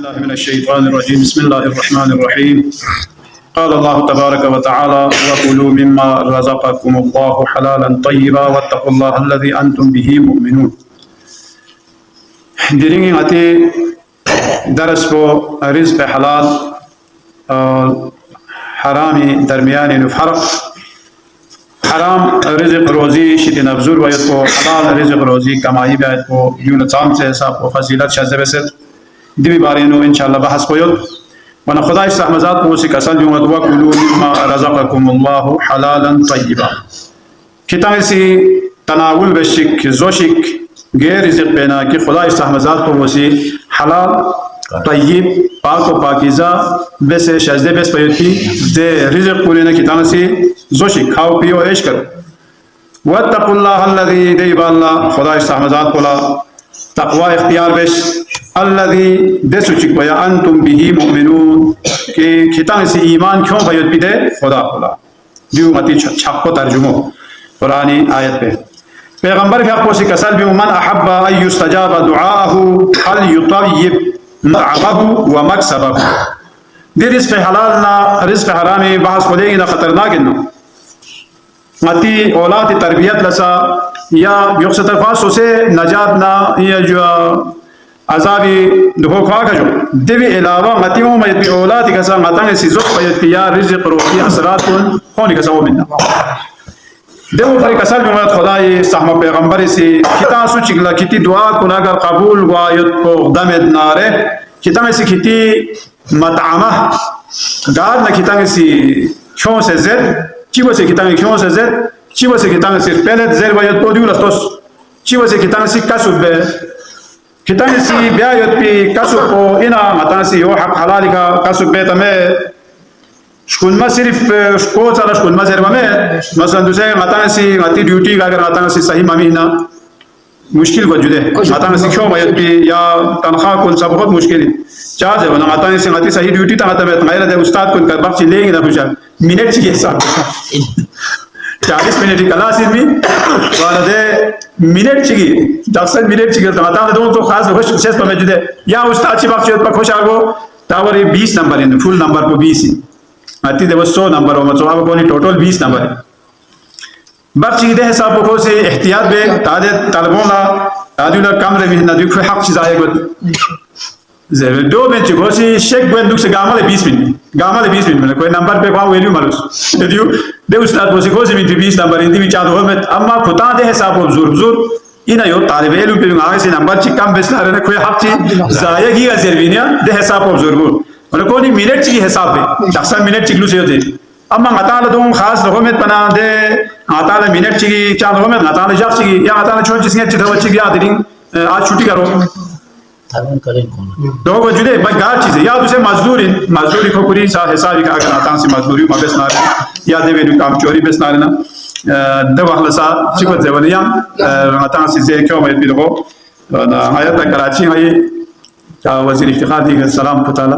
बिस्मिल्लाह मिनश्शैतानिर्रजीम बिस्मिल्लाहिर्रहमानिर्रहीम क़ाल अल्लाह तबारक व तआला वकुलू मिम्मा रज़क़कुमुल्लाहु हलालन तय्यिबा वत्तक़ुल्लाह अल्लज़ी अंतुम बिही मुमिनून। दिरिंगी आती दरस को रिज़्क़ हलाल हरामी दरमियानी फ़र्क़ हराम रिज़्क़ रोज़ी शितिन अब्ज़ुर वयत को हलाल रिज़्क़ रोज़ी कमाई बैत को यून चाम से हिसाब को फजीलत शज़्ज़े से दिवी बारे नो इंशाअल्लाह बहस कोयो वना खुदा इस रहमत को से कसम जो वदवा कुलू मिम्मा रज़क़कुमुल्लाहु हलालन तय्यिबा किताब से तनावुल बशिक जोशिक गैर रिज़्क़ बेना कि खुदा इस रहमत को से हलाल तय्यिब पाक व पाकीज़ा वैसे शज़्ज़े बेस पयती दे रिज़्क़ को लेना किताब से जोशिक खाओ पियो ऐश करो वत्तक़ुल्लाह अल्लज़ी देबाल्ला खुदा इस रहमत को ला तक़वा इख्तियार बेश अल्लज़ी देसुचिक बया अंतुम बिही मुमिनून के खिताब से ईमान क्यों भयत पिदे खुदा खुदा जो मती छक्को तर्जुमो कुरानी आयत पे पैगंबर के आपको से कसल भी मन अहब्बा अन युस्तजाब दुआहु फल युतय्यिब मअबहु व मकसबहु दे रिज़्क़ हलाल ना रिज़्क़ हराम बहस को लेगी ना खतरनाक इन्नो मती औलाद तरबियत लसा या युक्सतफासो से नजात ना या जो अज़ाबी दुखा का जो देवी अलावा मतियों में भी औलाद का सा मतंग सिजुक या रिज़्क़ रोटी असरात होने का सा वो मिलना देवो फरी कसर जो मत खुदा ये सहमा पैगंबर से किताब सुचिकला किती दुआ कुना कर कबूल वायत को दमेद नारे किताब से किती मतआमा गार न किताब से क्यों से ज़ेर चीवो से किताब क्यों से ज़ेर चीवो से किताब से पहले ज़ेर वायत को दियो लस्तोस चीवो से किताब से कसुब किताब से ब्यायत पे कसुब को इना मतन से यो हक हलाल का कसुब पे तमें शुक्ल में सिर्फ को चला शुक्ल में ज़ेर में मसलन दूसरे मतन से मती ड्यूटी का अगर मतन से सही महीना मुश्किल को जुदे मतन से क्यों वायत पे या तनख्वाह कौन सा बहुत मुश्किल है चार्ज है वरना मतन से मती सही ड्यूटी तक तमें तुम्हारे दे उस्ताद को कर बाप लेंगे ना कुछ मिनट चाहिए साहब 40 मिनट की क्लास में वाले मिनट चाहिए 10 मिनट चाहिए तो आता है तो खास खुश शेष पर जुदे या उस्ताद ची बात पर खुश आगो tower 20 number in full number को 20 आती दे वो 100 नंबर हो मतलब आपको नहीं टोटल 20 नंबर है बात चाहिए दे हिसाब को से एहतियात बे तादे तलबोला तादुला कम रे में नदी को हक चीज आएगा ज़रूर दो में चुको सी शेक बन दुख से गामले 20 मिनट में कोई नंबर पे पाओ वैल्यू मालूस यदि दे उस्ताद को सिखो से 20 नंबर इंदी विचार हो में अम्मा खुदा दे हिसाब को जुर इना यो तालिब इल्म पे आगे से नंबर ची कम बेस ना कोई हक ची जाया की जरविनिया दे हिसाब को जुर मतलब कोई मिनट ची हिसाब पे 10 मिनट चिकलू से होते अम्मा ngataala दो खास रहो में बना दे ngataala मिनट ची चार हो में ngataala जब ची या ngataala छोड़ जिसने ची दवा ची या दिन आज छुट्टी करो दो वजूदे भाई गार चीज़ या दूसरे मजदूरी को पूरी सा हिसाब का अगर आता से मजदूरी में बेस ना या दे वे काम चोरी बेस ना ना दवा हलसा चिपत जवन या आता से जे क्यों मैं भी दो ना आयत कराची है क्या वज़ीर इफ्तिखार दी सलाम खुदाला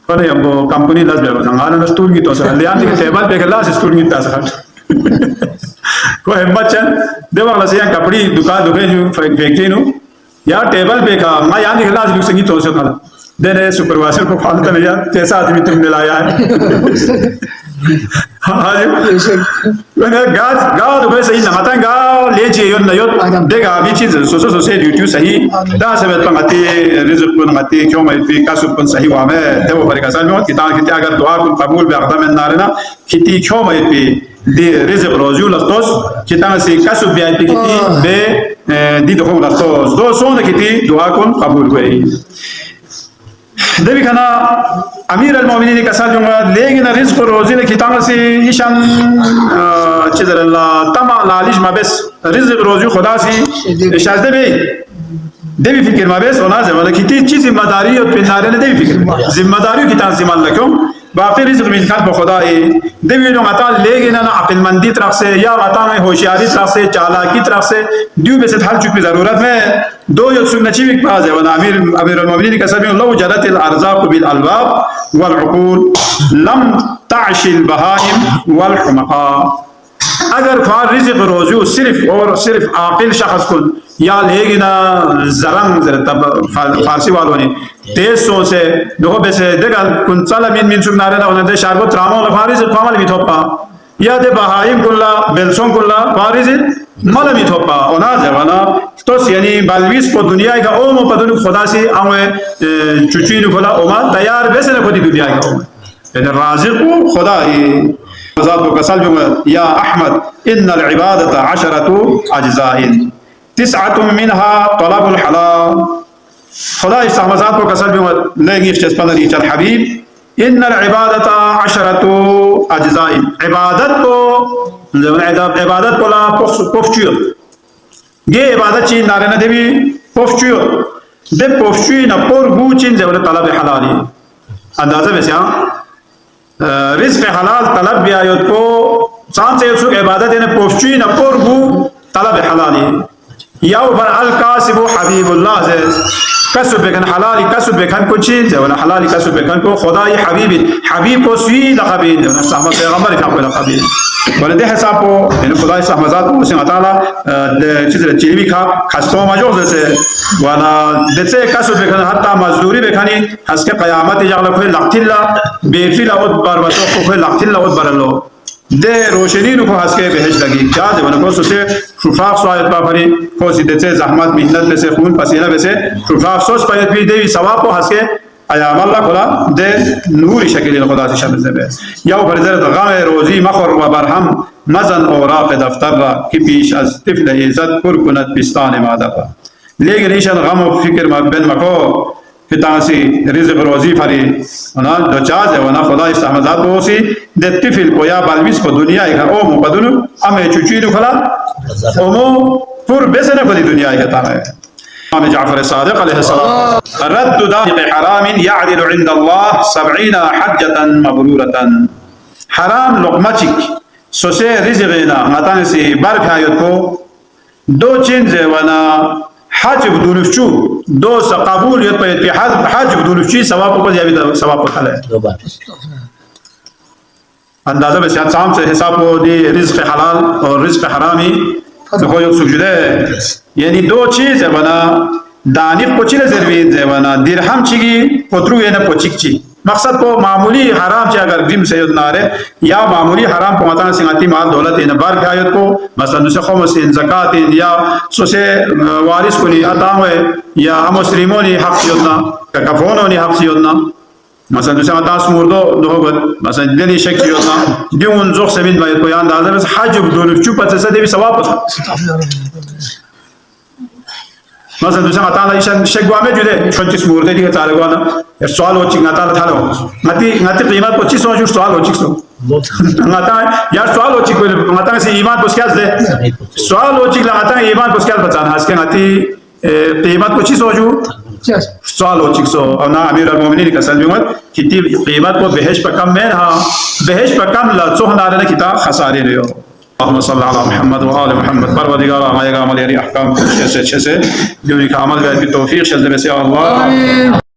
पर ये वो कंपनी लाज बेरो ना आना स्टूल की तो सर ले आने के टेबल पे के लाज स्टूल की तासा कोई बच्चन दवा हलसा या कपड़ी दुकान जो फैक्ट्री नो या टेबल पे का मैं यहाँ निकला आज संगीत तो से था देने सुपरवाइजर को कॉल कर लिया कैसा आदमी तुमने लाया है हाँ जी मैंने गाँव तो वैसे ही नमाता है गाँव ले चाहिए यो नयो देगा अभी चीज़ सोचो से ड्यूटी सही दां से बेहतर मती रिज़्क़ को मती क्यों मैं भी कासुब को सही हुआ मैं देवो पर का साल में किताब कितने अगर दुआ को कबूल बेअक़दा में ना रहना कितनी क्यों मैं भी दे रिज़्क़ रोज़ू लस्तोस किताब से कासुब भी आती कितनी बे दी दो लस्तोस दो सोने कितनी दुआ को कबूल हुई देवी खाना अमीर अल-मोमिनीन का साथ जो लेकिन रिज़्क़ रोज़ी ने किताब से ईशान चीज़ अल्लाह तमाम लालिश माबेस रिज़्क़ रोज़ी खुदा से शायद देवी फिक्र माबेस होना ज़रूरी कितनी चीज़ जिम्मेदारी और पिनारे ने देवी फिक्र जिम्मेदारी किताब से मान लक्ष्यों बाकी रिज़्क़ में इनका खुदा है देवी लोग आता लेकिन ना अक़लमंदी तरफ से या आता में होशियारी तरफ से चालाकी तरफ से ड्यू में से हर चीज़ की ज़रूरत में दो यो सुन्नती भी पास है वना अमीर अल-मोमिनीन का सभी लोग जरतिल अरज़ाक़ बिल अलबाब वल उक़ूल लम ताशिल बहाइम वल हुमक़ा अगर ख्वा रिज़्क़ रोज़ी सिर्फ और सिर्फ आकिल शख्स को या लेगी ना जरंग तब फारसी वालों ने तेज सो से दो बेसे देखा कुंचाला मिन सुनारे ना उन्हें शार्बो त्रामो लफारिज़ ख्वामल भी थोपा या दे बहाइम कुल्ला बेलसों कुल्ला फारिज़ मल भी थोपा ओना जवाना तो यानी बालवीस को दुनिया का ओम पदुन खुदा से आवे चुची नु खोला ओमा तैयार बेसे न खुदी दुनिया का ओम यानी राज़िक़ खुदा ही ज़ात को कसल भी या अहमद इन्नल इबादत अशरतु अज्ज़ाइन तिसअतुम मिनहा तलबुल हलाल खुदा इस ज़ात को कसल भी लेगी चस्पन चल हबीब इन्नल इबादत अशरतु अज्ज़ाइन इबादत को ला पोफ्चुयो ये इबादत चीन नारे न देवी पोफ्चुयो दे पोफ्चुई न पोर गुचिन जब तलब हलाली अंदाज़ा वैसे रिज़्क़ हलाल तलब भी आयोत को सांस से सुख इबादत ने पोफ्चुई न पोर गु तलब हलाली या ऊपर अल कासिबु हबीबुल्लाह से कसब बेखन हलाली कसब बेखन को चीज जब हलाली कसब बेखन को खुदाई हबीब को सुई लक़बी जब साहब पैगंबर का कोई लक़बी बोले दे हिसाब को इन खुदाई सहमजात को उसे अताला चीज चिलवी खा खस्तों मजोज से वाला देसे कसब बेखन हत्ता मजदूरी बेखनी हस के क़यामत जगह कोई लक्तिल्ला बेफिल और बरबतो को कोई लक्तिल्ला और बरलो दे रोशनी को हंस के बहस लगी क्या जब को सुसे शुफाक स्वायत पापरी को सीधे से जहमत मेहनत में से खून पसीना में से शुफाक सोच पायत भी देवी सवाब को हंस के अयाम अल्लाह खुला दे नूर शकील खुदा से शब्द से बे या फरजत गम रोजी मखर व बरहम मजन औराक दफ्तर की पीश अज तिफल इज्जत कुरकुनत पिस्तान मादा लेकिन ईशन गम व फिक्र बिन मको फितासी रिज़्क़ रोज़ी फरी ना दो चाज है वना खुदा इस्तेमाज़ात बोसी देती फिल को या बालवीस को दुनिया का ओ मुकदुनु अमे चुची नु खला ओमो पुर बेसे न बदी दुनिया का ता है इमाम जाफर सादिक अलैहिस्सलाम रद्द दाक़ हराम यअदिलु इंद अल्लाह 70 हज्जतन मबरूरतन हराम लुक़मचिक सोसे रिज़्क़ ना मतन से बर खायत को दो चीज है वना हज बदुलुचू दो कबूलियत पे हज बदुलुची सवाब को जावी सवाब को खले अंदाजा में शाम से हिसाब को दी रिज़्क़ हलाल और रिज़्क़ हरामी तो कोई सुजुदे यानी दो चीज है बना दानिक पोचिले जरवीन है बना दिरहम चिगी पोत्रू ये ना पोचिकची मकसद को मामूली हराम चे अगर गिम से नारे या मामूली हराम को मतान सिंगाती माल दौलत इन बार खायत को मसलन दुसे खमस इन ज़कात इन या सोसे वारिस को नहीं आता हुए या मुस्लिमों ने हक योजना कफोनों ने हक योजना मसलन दुसे मतान स्मुर्दो दोगत मसलन दिनी शक योजना दिउन जोख से बिन बायत को यान दाज़र बस हज दोल चुप से देवी सवाब मसलन दूसरा मताला इशन शेगवा में जुदे छोटी स्मूर्ते दी का चाले गुआना यार सवाल हो चिक नाताला था लो ngati कीमत 2500 जो सवाल हो चिक सो ngata यार सवाल हो चिक ngata से ईमान को क्या दे सवाल हो चिक ngata ईमान को क्या बचाना हस के ngati कीमत 2500 जो सवाल हो चिक सो और ना अमीर अल-मोमिनीन का सल्लुमत कितनी कीमत को बहश पर कम में हाँ बहश पर कम ला सो हनारे ने किता खसारे रहो अल्लाहुम्मा सल्ली अला मुहम्मद व आले मुहम्मद परवरदिगार हमारे अमल यानी अहकाम अच्छे से जो इनका अमल का तौफीक शज़्ज़ में से अल्लाह